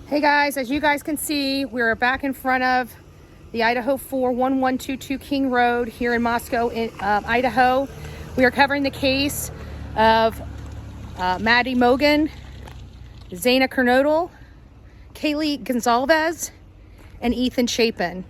Hey guys, as you guys can see, we're back in front of the Idaho 41122 King Road here in Mascow, Idaho. We are covering the case of Maddie Mogan, Zana Kernodle, Kaylee Gonzalez, and Ethan Chapin.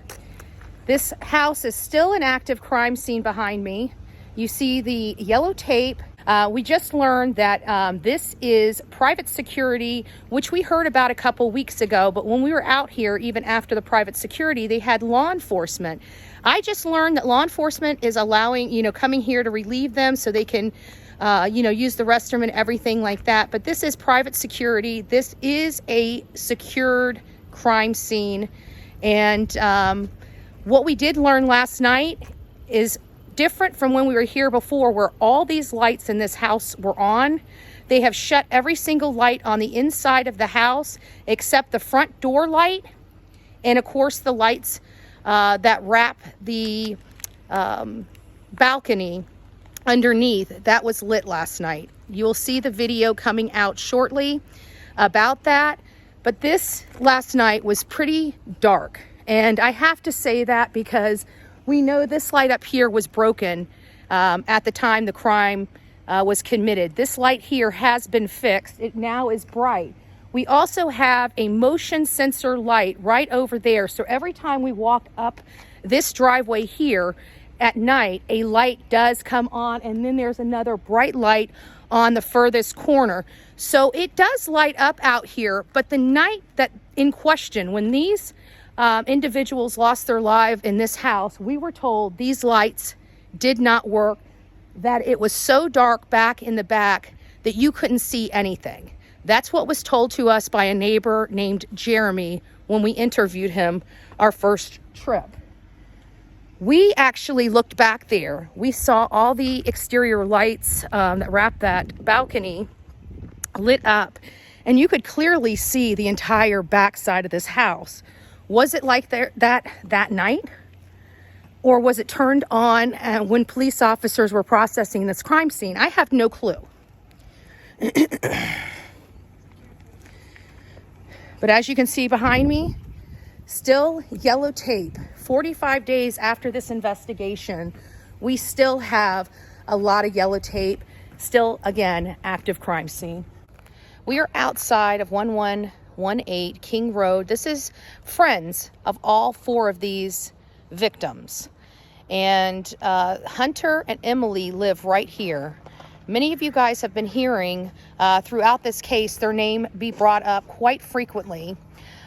This house is still an active crime scene behind me. You see the yellow tape. We just learned that this is private security, which we heard about a couple weeks ago, but when we were out here, even after the private security, they had law enforcement. I just learned that law enforcement is allowing, coming here to relieve them so they can, use the restroom and everything like that. But this is private security. This is a secured crime scene. And what we did learn last night is different from when we were here before, where all these lights in this house were on. They have shut every single light on the inside of the house except the front door light, and of course the lights that wrap the balcony underneath. That was lit last night. You'll see the video coming out shortly about that, but this last night was pretty dark, and I have to say that because we know this light up here was broken at the time the crime was committed. This light here has been fixed. It now is bright. We also have a motion sensor light right over there. So every time we walk up this driveway here at night, a light does come on, and then there's another bright light on the furthest corner. So it does light up out here, but the night that in question, when these individuals lost their life in this house, we were told these lights did not work, that it was so dark back in the back that you couldn't see anything. That's what was told to us by a neighbor named Jeremy when we interviewed him our first trip. We actually looked back there. We saw all the exterior lights that wrapped that balcony lit up, and you could clearly see the entire back side of this house. Was it like that night? Or was it turned on when police officers were processing this crime scene? I have no clue. But as you can see behind me, still yellow tape. 45 days after this investigation, we still have a lot of yellow tape. Still, again, active crime scene. We are outside of 1118 King Road. This is friends of all four of these victims. And Hunter and Emily live right here. Many of you guys have been hearing throughout this case their name be brought up quite frequently.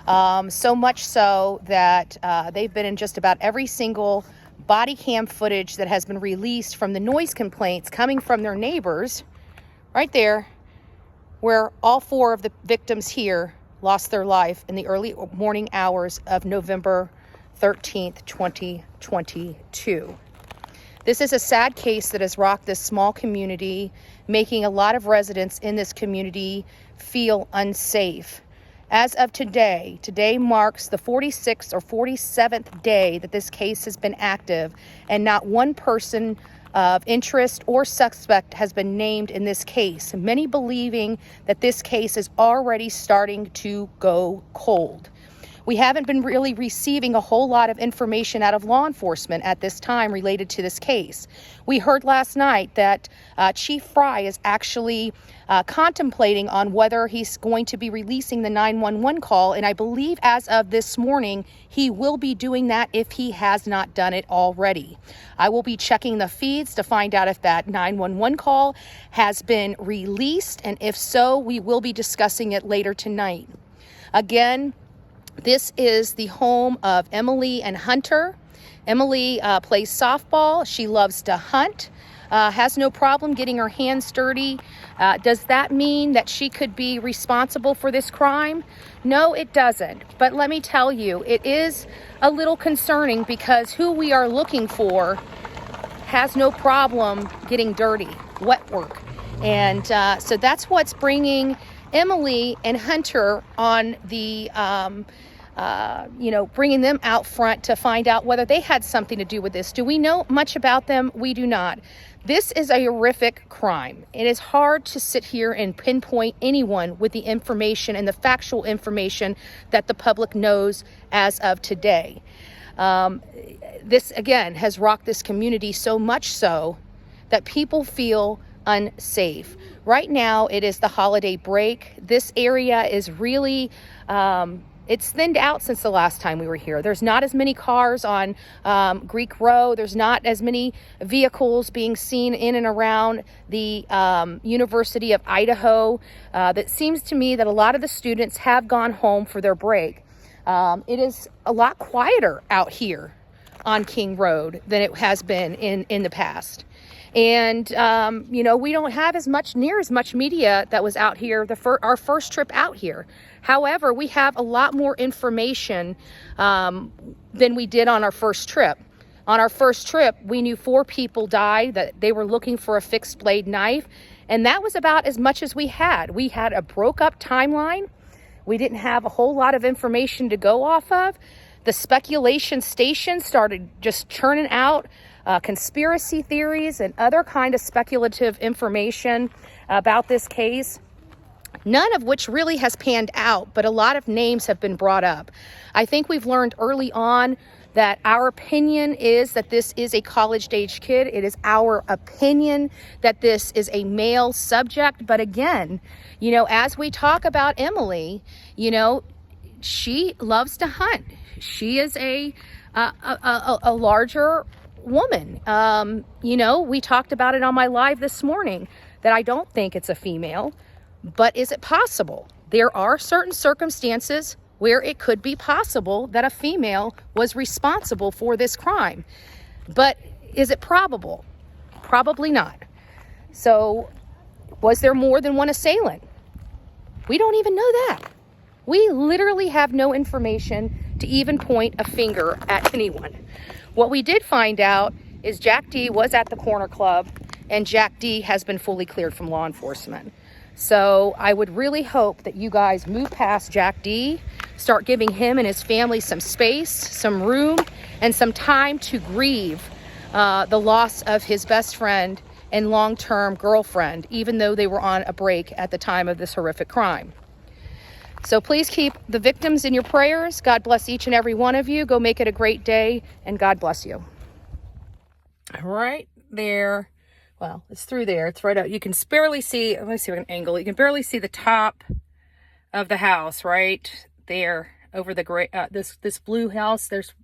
So much so that they've been in just about every single body cam footage that has been released from the noise complaints coming from their neighbors. Right there, where all four of the victims here lost their life in the early morning hours of November 13th, 2022. This is a sad case that has rocked this small community, making a lot of residents in this community feel unsafe. As of today marks the 46th or 47th day that this case has been active, and not one person of interest or suspect has been named in this case, many believing that this case is already starting to go cold. We haven't been really receiving a whole lot of information out of law enforcement at this time related to this case. We heard last night that Chief Fry is actually contemplating on whether he's going to be releasing the 911 call, and I believe as of this morning, he will be doing that if he has not done it already. I will be checking the feeds to find out if that 911 call has been released, and if so, we will be discussing it later tonight. Again, this is the home of Emily and Hunter. Emily plays softball. She loves to hunt, has no problem getting her hands dirty. Does that mean that she could be responsible for this crime? No, it doesn't. But let me tell you, it is a little concerning because who we are looking for has no problem getting dirty, wet work. And so that's what's bringing Emily and Hunter on the, bringing them out front to find out whether they had something to do with this. Do we know much about them? We do not. This is a horrific crime. It is hard to sit here and pinpoint anyone with the information and the factual information that the public knows as of today. This, again, has rocked this community so much so that people feel unsafe. Right now, it is the holiday break. This area is really, it's thinned out since the last time we were here. There's not as many cars on Greek Row. There's not as many vehicles being seen in and around the University of Idaho. That seems to me that a lot of the students have gone home for their break. It is a lot quieter out here on King Road than it has been in the past. And, we don't have near as much media that was out here our first trip out here. However, we have a lot more information than we did on our first trip. On our first trip, we knew 4 people died, that they were looking for a fixed blade knife. And that was about as much as we had. We had a broke up timeline. We didn't have a whole lot of information to go off of. The speculation station started just churning out conspiracy theories and other kind of speculative information about this case, none of which really has panned out, but a lot of names have been brought up. I think we've learned early on that our opinion is that this is a college-age kid. It is our opinion that this is a male subject. But again, as we talk about Emily, she loves to hunt. She is a larger woman. We talked about it on my live this morning that I don't think it's a female, but is it possible? There are certain circumstances where it could be possible that a female was responsible for this crime. But is it probable? Probably not. So was there more than one assailant? We don't even know that. We literally have no information to even point a finger at anyone. What we did find out is Jack D was at the corner club, and Jack D has been fully cleared from law enforcement. So I would really hope that you guys move past Jack D, start giving him and his family some space, some room, and some time to grieve the loss of his best friend and long-term girlfriend, even though they were on a break at the time of this horrific crime. So please keep the victims in your prayers. God bless each and every one of you. Go make it a great day, and God bless you. Right there. Well, it's through there. It's right out. You can barely see. Let me see if I can angle. You can barely see the top of the house right there over the gray. This blue house. There's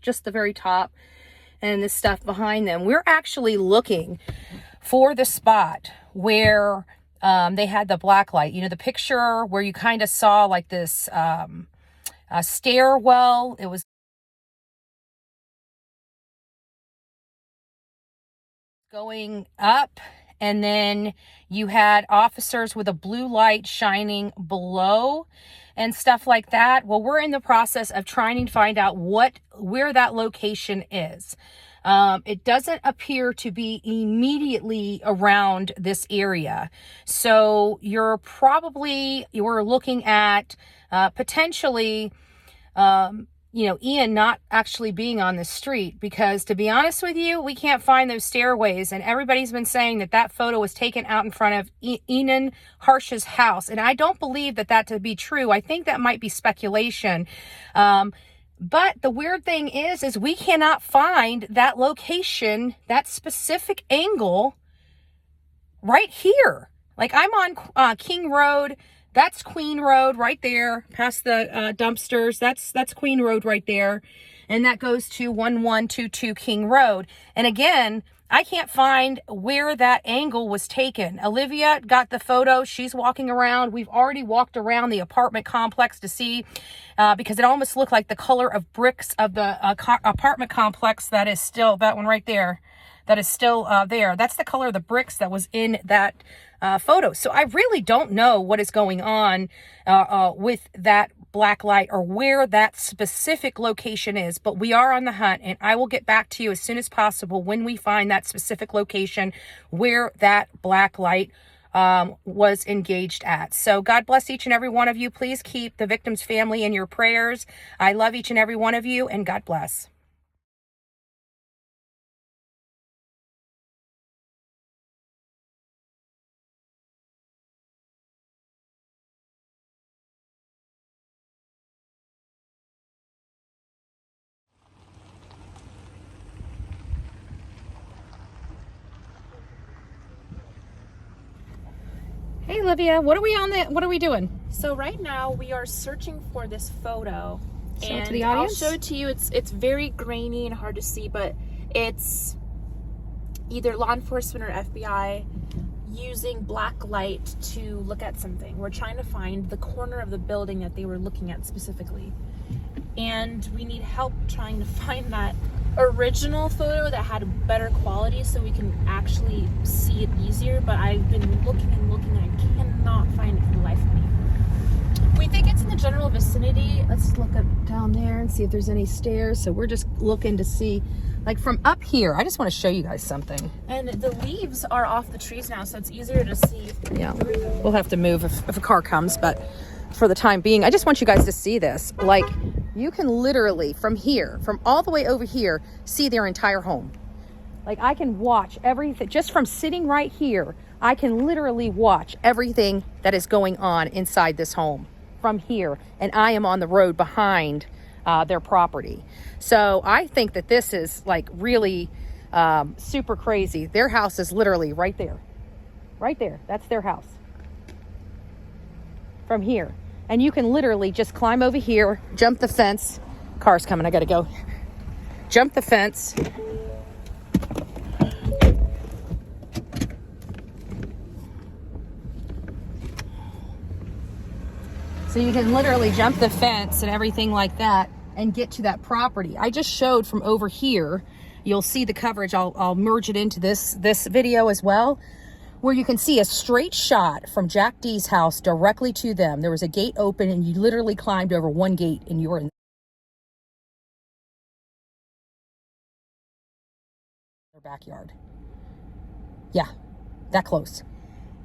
just the very top, and this stuff behind them. We're actually looking for the spot where they had the black light. The picture where you kind of saw like this stairwell. It was going up, and then you had officers with a blue light shining below and stuff like that. Well, we're in the process of trying to find out where that location is. It doesn't appear to be immediately around this area. So you're looking at potentially, Ian not actually being on the street, because to be honest with you, we can't find those stairways. And everybody's been saying that photo was taken out in front of Enan Harsh's house. And I don't believe that to be true. I think that might be speculation. But the weird thing is we cannot find that location, that specific angle right here. Like, I'm on King Road. That's Queen Road right there, past the dumpsters. That's Queen Road right there. And that goes to 1122 King Road. And again, I can't find where that angle was taken. Olivia got the photo. She's walking around. We've already walked around the apartment complex to see, because it almost looked like the color of bricks of the apartment complex that is still, that one right there, that is still there. That's the color of the bricks that was in that photo. So I really don't know what is going on with that black light or where that specific location is, but we are on the hunt, and I will get back to you as soon as possible when we find that specific location where that black light was engaged at. So God bless each and every one of you. Please keep the victim's family in your prayers. I love each and every one of you, and God bless. Olivia. What are we doing? So right now we are searching for this photo. Show it and to the audience. I'll show it to you. It's very grainy and hard to see, but it's either law enforcement or FBI using black light to look at something. We're trying to find the corner of the building that they were looking at specifically. And we need help trying to find that original photo that had better quality so we can actually see it easier. But I've been looking and looking and I cannot find it for the life of me. We think it's in the general vicinity. Let's look up down there and see if there's any stairs. So we're just looking to see, like from up here, I just want to show you guys something. And the leaves are off the trees now, so it's easier to see. Yeah, we'll have to move if a car comes, but for the time being, I just want you guys to see this. Like, you can literally, from here, from all the way over here, see their entire home. Like, I can watch everything, just from sitting right here, I can literally watch everything that is going on inside this home from here, and I am on the road behind their property. So I think that this is like really super crazy. Their house is literally right there. Right there. That's their house. From here. And you can literally just climb over here, jump the fence. Car's coming, I gotta go. Jump the fence. So you can literally jump the fence and everything like that and get to that property. I just showed from over here. You'll see the coverage. I'll merge it into this video as well, where you can see a straight shot from Jack D's house directly to them. There was a gate open and you literally climbed over one gate and you were in their backyard. Yeah, that close.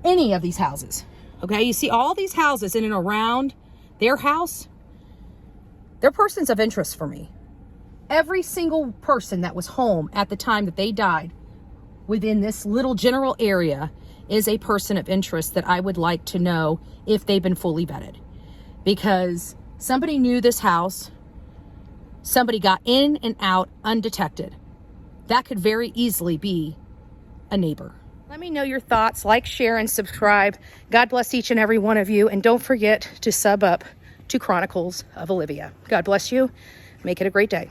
Any of these houses. Okay, you see all these houses in and around their house, they're persons of interest for me. Every single person that was home at the time that they died within this little general area is a person of interest that I would like to know if they've been fully vetted. Because somebody knew this house, somebody got in and out undetected. That could very easily be a neighbor. Let me know your thoughts. Like, share, and subscribe. God bless each and every one of you. And don't forget to sub up to Chronicles of Olivia. God bless you. Make it a great day.